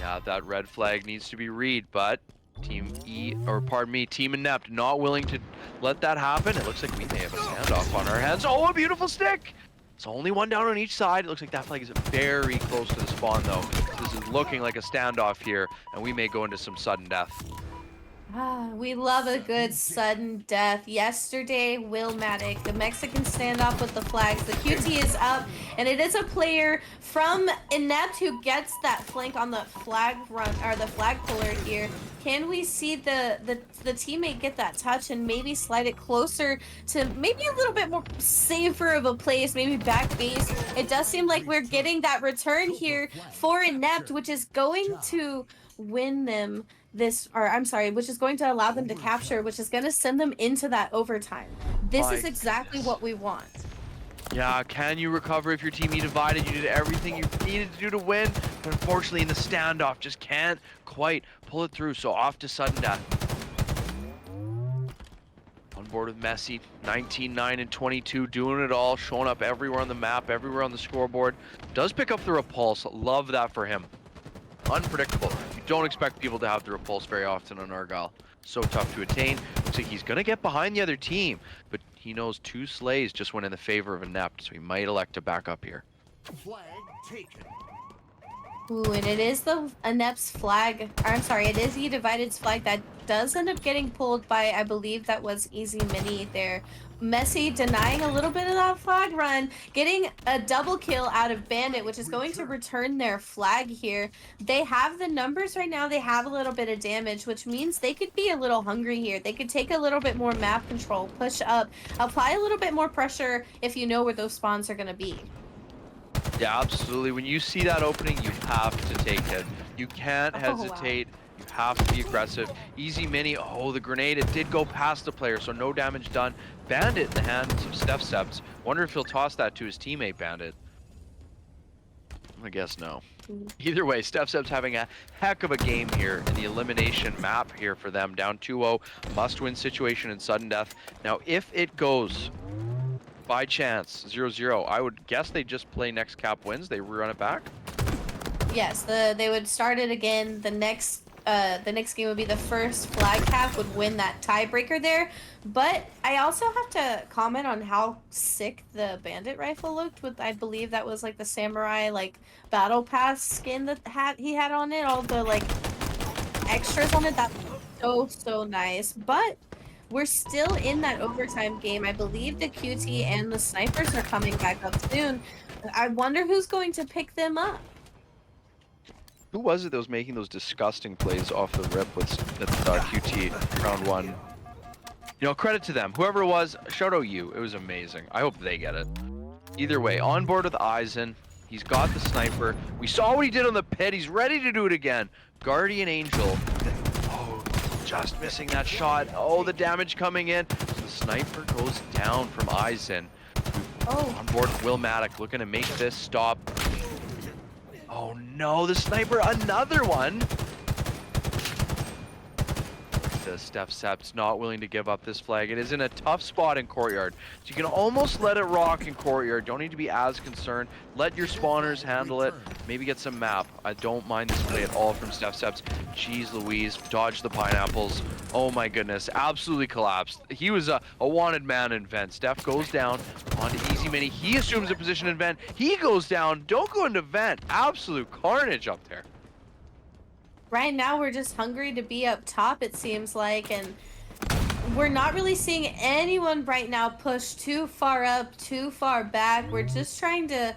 Speaker 1: Yeah, that red flag needs to be read, but Team Team Inept not willing to let that happen. It looks like we may have a standoff on our hands. Oh, a beautiful stick! It's only 1 down on each side. It looks like that flag is very close to the spawn, though. This is looking like a standoff here, and we may go into some sudden death.
Speaker 2: Ah, we love a good sudden death. Yesterday, Willmatic, the Mexican standoff with the flags. The QT is up, and it is a player from Inept who gets that flank on the flag run or the flag puller here. Can we see the teammate get that touch and maybe slide it closer to maybe a little bit more safer of a place, maybe back base? It does seem like we're getting that return here for Inept, which is going to win them which is going to allow them to capture, which is going to send them into that overtime. This is exactly what we want.
Speaker 1: Yeah, can you recover if your team eDivided? You did everything you needed to do to win, but unfortunately in the standoff, just can't quite pull it through, so off to sudden death. On board with Messi, 19, 9, and 22, doing it all, showing up everywhere on the map, everywhere on the scoreboard. Does pick up the repulse, love that for him. Unpredictable. You don't expect people to have the repulse very often on Argyle. So tough to attain. Looks like he's gonna get behind the other team, but he knows 2 slays just went in the favor of Inept, so he might elect to back up here.
Speaker 3: Flag taken.
Speaker 2: Ooh, and it is the Inept's flag, or I'm sorry, it is eDivided's flag that does end up getting pulled by, I believe that was Easy Mini there. Messi denying a little bit of that flag run, getting a double kill out of Bandit, which is going to return their flag here. They have the numbers right now, they have a little bit of damage, which means they could be a little hungry here. They could take a little bit more map control, push up, apply a little bit more pressure if you know where those spawns are going to be.
Speaker 1: Yeah, absolutely. When you see that opening, you have to take it. You can't hesitate.
Speaker 2: Wow.
Speaker 1: You have to be aggressive. Easy Mini, oh, the grenade, it did go past the player, so no damage done. Bandit in the hands of StephSeps. Wonder if he'll toss that to his teammate, Bandit. I guess no. Either way, StephSeps having a heck of a game here in the elimination map here for them. Down 2-0, must-win situation in sudden death. Now, if it goes by chance 0-0, I would guess they just play next cap wins. They rerun it back.
Speaker 2: Yes, they would start it again. The next game would be the first flag cap would win that tiebreaker there. But I also have to comment on how sick the Bandit rifle looked with, I believe that was like the samurai like battle pass skin that he had on it, all the like extras on it. That was so nice. But we're still in that overtime game. I believe the QT and the snipers are coming back up soon. I wonder who's going to pick them up.
Speaker 1: Who was it that was making those disgusting plays off the rip with QT round 1? You know, credit to them. Whoever it was, shout out you. It was amazing. I hope they get it. Either way, on board with Eisen. He's got the sniper. We saw what he did on the pit. He's ready to do it again. Guardian Angel. Oh, just missing that shot. Oh, the damage coming in. So the sniper goes down from Eisen.
Speaker 2: Oh.
Speaker 1: On board with Willmatic, looking to make this stop. Oh no, the sniper, another one! The StephSeps not willing to give up this flag. It is in a tough spot in Courtyard. So you can almost let it rock in Courtyard. Don't need to be as concerned. Let your spawners handle it. Maybe get some map. I don't mind this play at all from StephSeps. Jeez Louise, dodge the pineapples. Oh my goodness, absolutely collapsed. He was a wanted man in vent. Steph goes down onto Easy Mini. He assumes a position in vent. He goes down. Don't go into vent. Absolute carnage up there.
Speaker 2: Right now, we're just hungry to be up top, it seems like, and we're not really seeing anyone right now push too far up, too far back. We're just trying to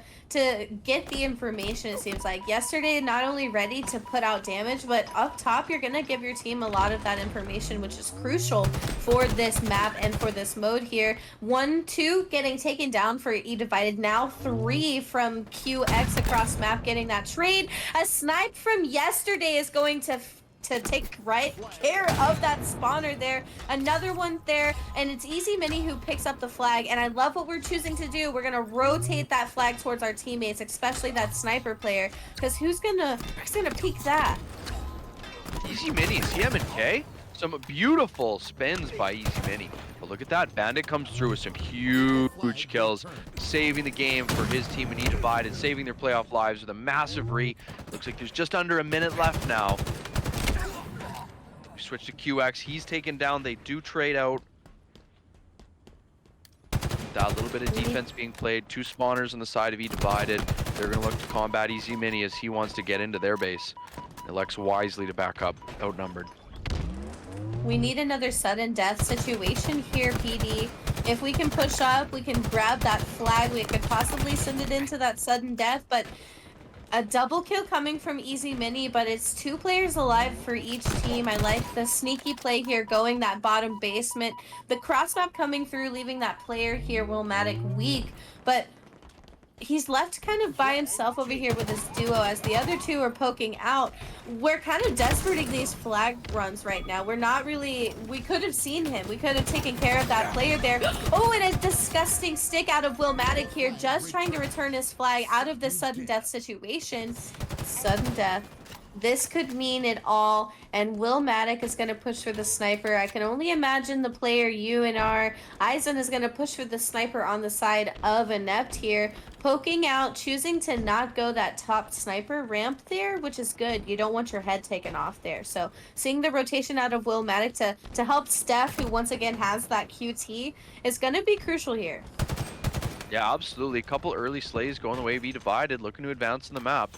Speaker 2: get the information, it seems like. Yesterday, not only ready to put out damage, but up top, you're going to give your team a lot of that information, which is crucial for this map and for this mode here. 1, 2 getting taken down for eDivided. Now 3 from QX across map getting that trade. A snipe from yesterday is going to take right care of that spawner there. Another one there, and it's Easy Mini who picks up the flag, and I love what we're choosing to do. We're gonna rotate that flag towards our teammates, especially that sniper player, because who's gonna peek that?
Speaker 1: Easy Minis, TM&K. Some beautiful spins by Easy Mini. But look at that, Bandit comes through with some huge kills, saving the game for his team in eDivided, saving their playoff lives with a massive re. Looks like there's just under a minute left now. We switch to QX, he's taken down, they do trade out. That little bit of defense being played, 2 spawners on the side of eDivided. They're gonna look to combat Easy Mini as he wants to get into their base. Elects wisely to back up, outnumbered.
Speaker 2: We need another sudden death situation here, PD. If we can push up, we can grab that flag. We could possibly send it into that sudden death, but a double kill coming from Easy Mini, but it's 2 players alive for each team. I like the sneaky play here, going that bottom basement. The cross map coming through, leaving that player here, Willmatic, weak, but he's left kind of by himself over here with his duo as the other 2 are poking out. We're kind of desperating these flag runs right now. We're not really... We could have seen him. We could have taken care of that player there. Oh, and a disgusting stick out of Willmatic here, just trying to return his flag out of this sudden death situation. Sudden death. This could mean it all, and Willmatic is going to push for the sniper. I can only imagine the player UNR. Eisen is going to push for the sniper on the side of Inept here. Poking out, choosing to not go that top sniper ramp there, which is good. You don't want your head taken off there. So seeing the rotation out of Willmatic to help Steph, who once again has that QT, is going to be crucial here.
Speaker 1: Yeah, absolutely. A couple early slays going the way of eDivided, looking to advance in the map.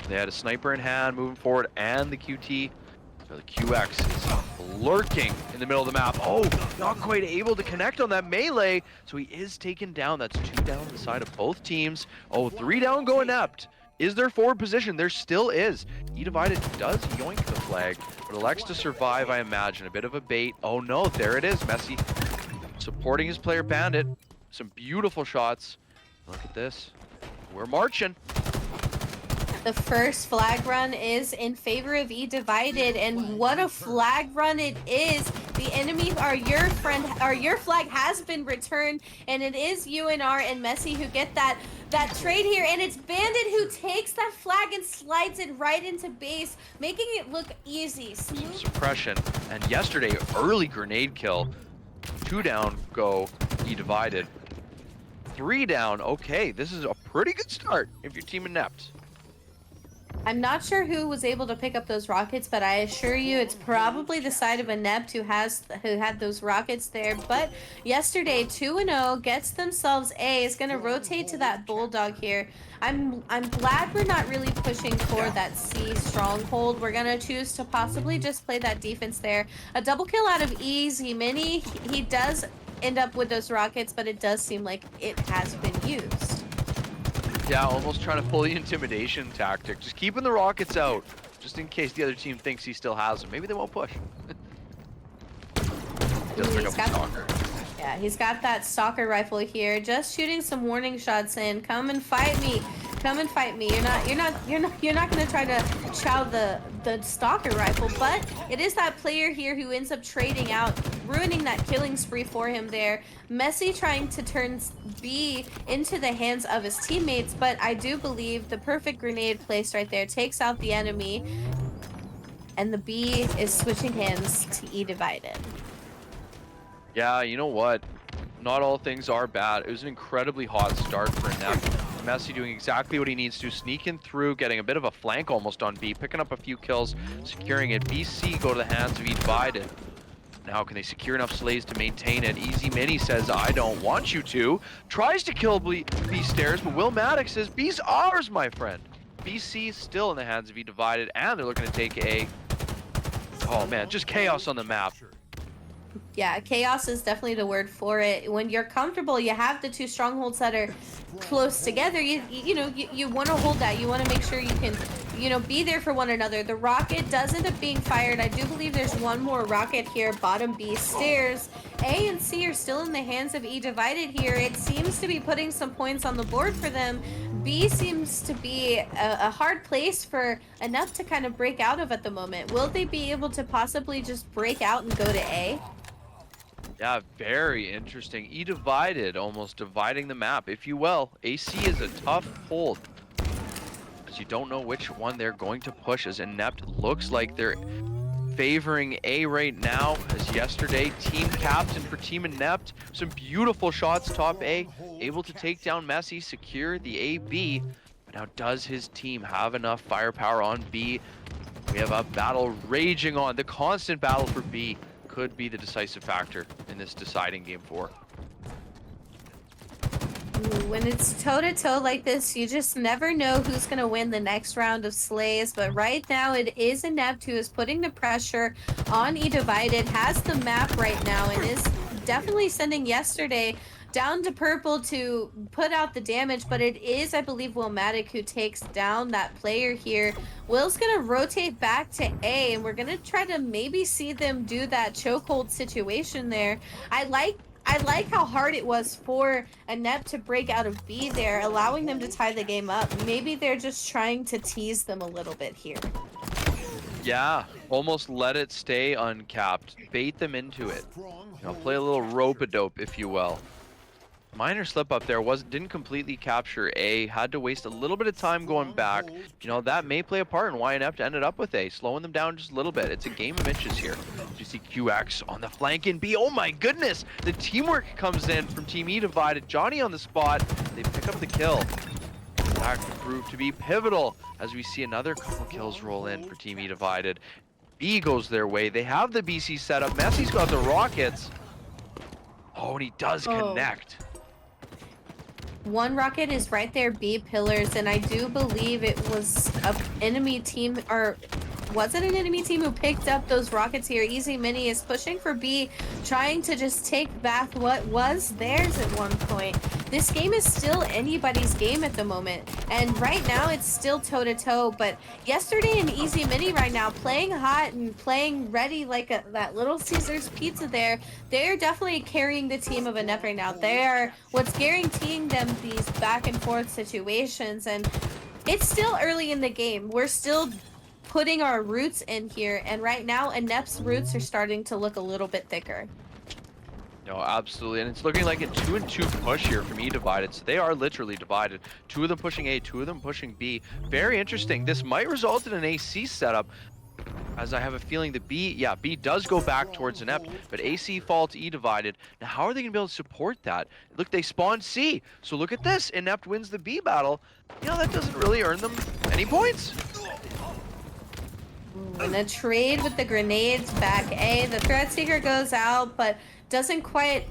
Speaker 1: They had a sniper in hand moving forward and the QT. So the QX is lurking in the middle of the map. Oh, not quite able to connect on that melee. So he is taken down. That's 2 down on the side of both teams. Oh, 3 down go Inept. Is there forward position? There still is. eDivided does yoink the flag, but elects to survive, I imagine. A bit of a bait. Oh no, there it is. Messi supporting his player Bandit. Some beautiful shots. Look at this. We're marching.
Speaker 2: The first flag run is in favor of eDivided, and what a flag run it is. The enemy, your flag has been returned, and it is UNR and Messi who get that trade here, and it's Bandit who takes that flag and slides it right into base, making it look easy.
Speaker 1: Some suppression, and yesterday, early grenade kill. 2 down go eDivided. 3 down, okay, this is a pretty good start if your team Inept.
Speaker 2: I'm not sure who was able to pick up those rockets, but I assure you it's probably the side of Inept who had those rockets there. But yesterday, 2-0 gets themselves A, is going to rotate to that Bulldog here. I'm glad we're not really pushing for that C stronghold. We're going to choose to possibly just play that defense there. A double kill out of Easy Mini. He does end up with those rockets, but it does seem like it has been used.
Speaker 1: Yeah, almost trying to pull the intimidation tactic. Just keeping the rockets out, just in case the other team thinks he still has them. Maybe they won't push. Does pick up the stalker.
Speaker 2: Yeah, he's got that stalker rifle here, just shooting some warning shots in. Come and fight me. Come and fight me. You're not gonna try to chow the stalker rifle, but it is that player here who ends up trading out, ruining that killing spree for him there. Messi trying to turn B into the hands of his teammates, but I do believe the perfect grenade placed right there takes out the enemy, and the B is switching hands to eDivided.
Speaker 1: Yeah, you know what? Not all things are bad. It was an incredibly hot start for Inept. Messi doing exactly what he needs to, sneaking through, getting a bit of a flank almost on B, picking up a few kills, securing it. BC go to the hands of eDivided. Now can they secure enough slays to maintain it? Easy Mini says, I don't want you to. Tries to kill B stairs, but Willmatic says, B's ours, my friend. BC still in the hands of eDivided, and they're looking to take A. Oh man, just chaos on the map.
Speaker 2: Yeah, chaos is definitely the word for it. When you're comfortable, you have the 2 strongholds that are close together. You want to hold that. You want to make sure you can, be there for one another. The rocket does end up being fired. I do believe there's one more rocket here, bottom B stairs. A and C are still in the hands of eDivided here. It seems to be putting some points on the board for them. B seems to be a hard place for Inept to kind of break out of at the moment. Will they be able to possibly just break out and go to A?
Speaker 1: Yeah, very interesting. eDivided almost dividing the map, if you will. AC is a tough hold. as you don't know which one they're going to push, as Inept looks like they're favoring A right now. As yesterday, team captain for Team Inept, some beautiful shots top A, able to take down Messi, secure the AB. But now does his team have enough firepower on B? We have a battle raging on. The constant battle for B could be the decisive factor in this deciding game 4.
Speaker 2: When it's toe-to-toe like this, you just never know who's going to win the next round of slays. But right now, it is Inept who is putting the pressure on eDivided, has the map right now, and is definitely sending yesterday down to purple to put out the damage. But it is, I believe, Wilmatic who takes down that player here. Will's going to rotate back to A, and we're going to try to maybe see them do that chokehold situation there. I like how hard it was for Inept to break out of B there, allowing them to tie the game up. Maybe they're just trying to tease them a little bit here.
Speaker 1: Yeah, almost let it stay uncapped. Bait them into it. Play a little rope-a-dope, if you will. Minor slip up there didn't completely capture A, had to waste a little bit of time going back. That may play a part in why Inept ended up with A, slowing them down just a little bit. It's a game of inches here. You see QX on the flank in B. Oh my goodness! The teamwork comes in from Team eDivided. Johnny on the spot. They pick up the kill. That could prove to be pivotal as we see another couple kills roll in for Team eDivided. B goes their way. They have the BC set up. Messi's got the rockets. Oh, and he does connect.
Speaker 2: One rocket is right there, B pillars, and I do believe it was an enemy team, or was it an enemy team who picked up those rockets here? Easy Mini is pushing for B, trying to just take back what was theirs at one point. This game is still anybody's game at the moment, and right now it's still toe-to-toe, but yesterday in Easy Mini right now, playing hot and playing ready like that Little Caesars pizza there, they're definitely carrying the team of Inept right now. They are what's guaranteeing them these back and forth situations, and it's still early in the game. We're still putting our roots in here, and right now Inept's roots are starting to look a little bit thicker.
Speaker 1: No, absolutely, and it's looking like a 2-2 push here from eDivided, so they are literally divided. 2 of them pushing A, 2 of them pushing B. Very interesting. This might result in an AC setup, as I have a feeling that B does go back towards Inept, but AC fall to eDivided. Now, how are they going to be able to support that? Look, they spawn C, so look at this. Inept wins the B battle. That doesn't really earn them any points.
Speaker 2: And a trade with the grenades back A. The threat seeker goes out, but doesn't quite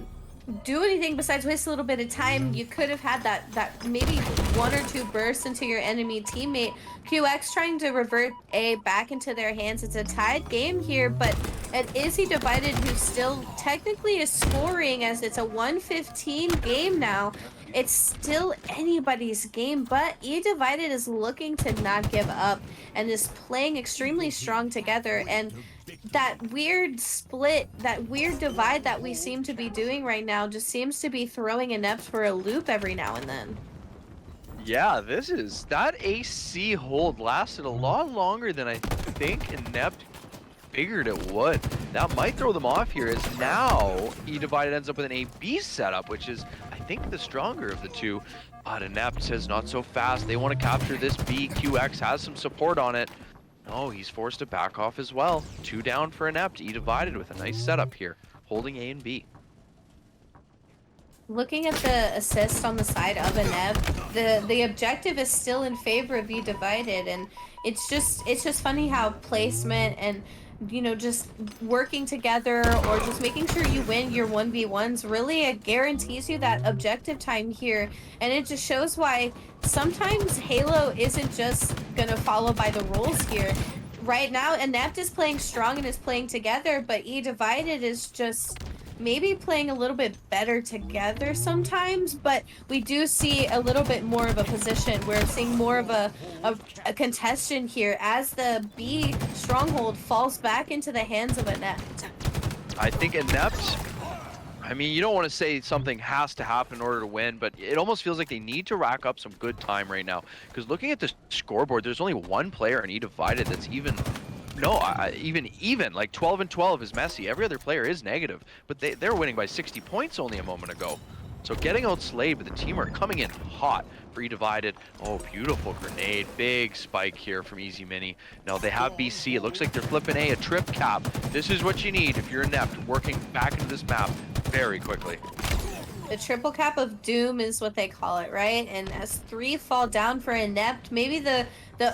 Speaker 2: do anything besides waste a little bit of time. You could have had that maybe 1 or 2 bursts into your enemy teammate. QX trying to revert A back into their hands. It's a tied game here, but it is eDivided who still technically is scoring, as it's a 1-15 game now. It's still anybody's game, but eDivided is looking to not give up and is playing extremely strong together. And that weird split, that weird divide that we seem to be doing right now just seems to be throwing Inept for a loop every now and then.
Speaker 1: Yeah, that AC hold lasted a lot longer than I think Inept figured it would. That might throw them off here, as now eDivided ends up with an AB setup, which is, I think, the stronger of the two. But Inept says not so fast. They want to capture this B. QX has some support on it. No, he's forced to back off as well. 2 down for Inept. eDivided with a nice setup here, holding A and B.
Speaker 2: Looking at the assist on the side of Inept, the objective is still in favor of eDivided, and it's just funny how placement and just working together or just making sure you win your 1v1s really guarantees you that objective time here. And it just shows why sometimes Halo isn't just gonna follow by the rules here. Right now, Inept is playing strong and is playing together, but eDivided is just maybe playing a little bit better together sometimes, but we do see a little bit more of a position. We're seeing more of a contestation here as the B stronghold falls back into the hands of Inept.
Speaker 1: I think Inept, you don't want to say something has to happen in order to win, but it almost feels like they need to rack up some good time right now. Because looking at the scoreboard, there's only one player in eDivided that's even like 12 and 12 is Messi. Every other player is negative, but they're winning by 60 points only a moment ago. So getting outslayed, but the team are coming in hot for eDivided. Oh, beautiful grenade. Big spike here from Easy Mini. Now they have BC. It looks like they're flipping A, a trip cap. This is what you need if you're Inept, working back into this map very quickly.
Speaker 2: The triple cap of doom is what they call it, right? And as 3 fall down for Inept, maybe the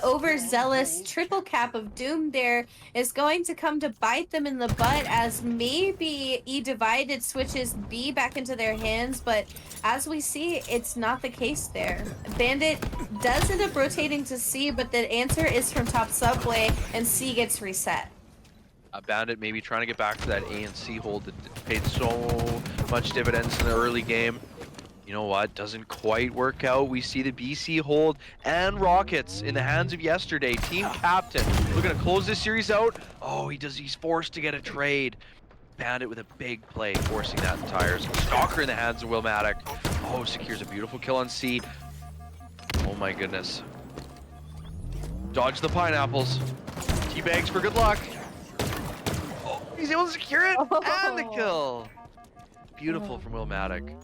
Speaker 2: overzealous triple cap of doom there is going to come to bite them in the butt, as maybe eDivided switches B back into their hands, but as we see, it's not the case there. Bandit does end up rotating to C, but the answer is from top subway, and C gets reset.
Speaker 1: Bandit maybe trying to get back to that A and C hold that paid so much dividends in the early game. You know what? Doesn't quite work out. We see the BC hold and Rockets in the hands of yesterday. Team captain looking to close this series out. Oh, he's forced to get a trade. Bandit with a big play, forcing that in tires. Stalker in the hands of Willmatic. Oh, secures a beautiful kill on C. Oh my goodness. Dodge the pineapples. Teabags for good luck. He's able to secure it and the kill. Beautiful from Willmatic.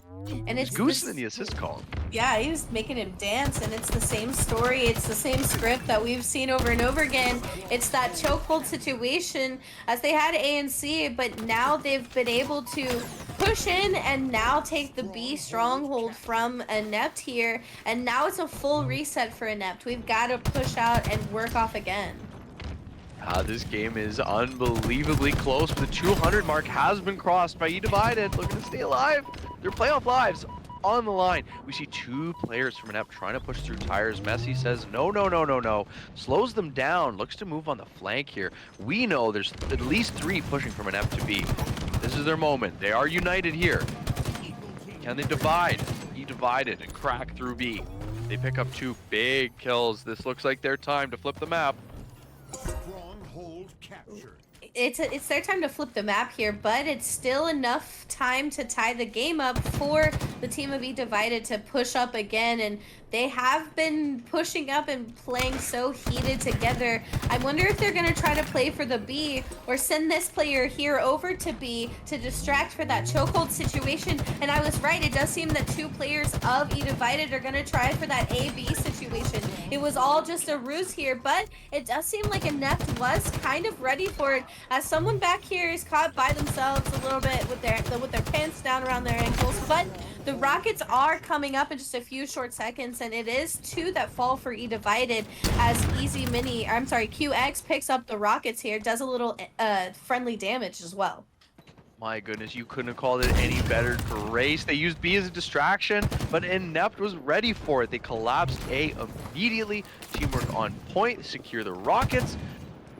Speaker 2: And it's
Speaker 1: goosing in the assist column.
Speaker 2: Yeah, he was making him dance, and it's the same story. It's the same script that we've seen over and over again. It's that chokehold situation as they had A and C, but now they've been able to push in and now take the B stronghold from Inept here. And now it's a full reset for Inept. We've got to push out and work off again.
Speaker 1: This game is unbelievably close, but the 200 mark has been crossed by eDivided, looking to stay alive. Their playoff lives on the line. We see 2 players from Inept trying to push through tires. Messi says no. Slows them down, looks to move on the flank here. We know there's at least 3 pushing from Inept to B. This is their moment. They are united here. Can they divide? eDivided and crack through B. They pick up 2 big kills. This looks like their time to flip the map.
Speaker 3: Stronghold captured.
Speaker 2: It's their time to flip the map here, but it's still enough time to tie the game up for the team of eDivided to push up again, and they have been pushing up and playing so heated together. I wonder if they're going to try to play for the B or send this player here over to B to distract for that chokehold situation. And I was right, it does seem that 2 players of eDivided are going to try for that A-B situation. It was all just a ruse here, but it does seem like Inept was kind of ready for it, as someone back here is caught by themselves a little bit with their pants down around their ankles. But the Rockets are coming up in just a few short seconds, and it is 2 that fall for eDivided as QX picks up the Rockets here, does a little friendly damage as well.
Speaker 1: My goodness, you couldn't have called it any better. Grace. They used B as a distraction, but Inept was ready for it. They collapsed A immediately. Teamwork on point, secure the Rockets.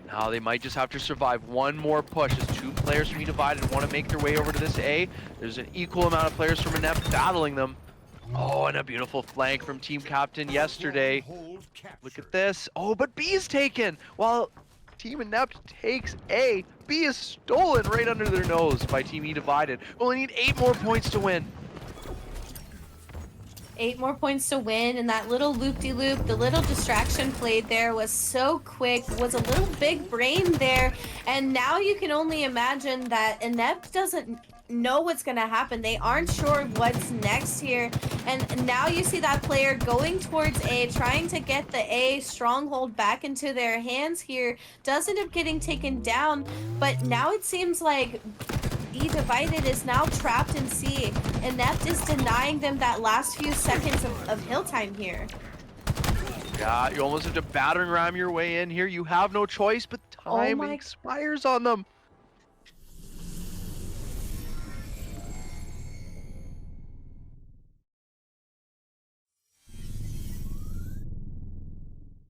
Speaker 1: Now they might just have to survive one more push as 2 players from eDivided want to make their way over to this A. There's an equal amount of players from Inept battling them. Oh, and a beautiful flank from team captain yesterday. Look at this. Oh, but B is taken. While Team Inept takes A, B is stolen right under their nose by Team eDivided. Only need 8 more points to win.
Speaker 2: 8 more points to win, and that little loop-de-loop, the little distraction played there was so quick, was a little big brain there, and now you can only imagine that Inept doesn't know what's going to happen. They aren't sure what's next here, and now you see that player going towards A, trying to get the A stronghold back into their hands here, does end up getting taken down, but now it seems like eDivided is now trapped in C. Inept is denying them that last few seconds of hill time here.
Speaker 1: Yeah, you almost have to battering ram your way in here. You have no choice, but time expires on them.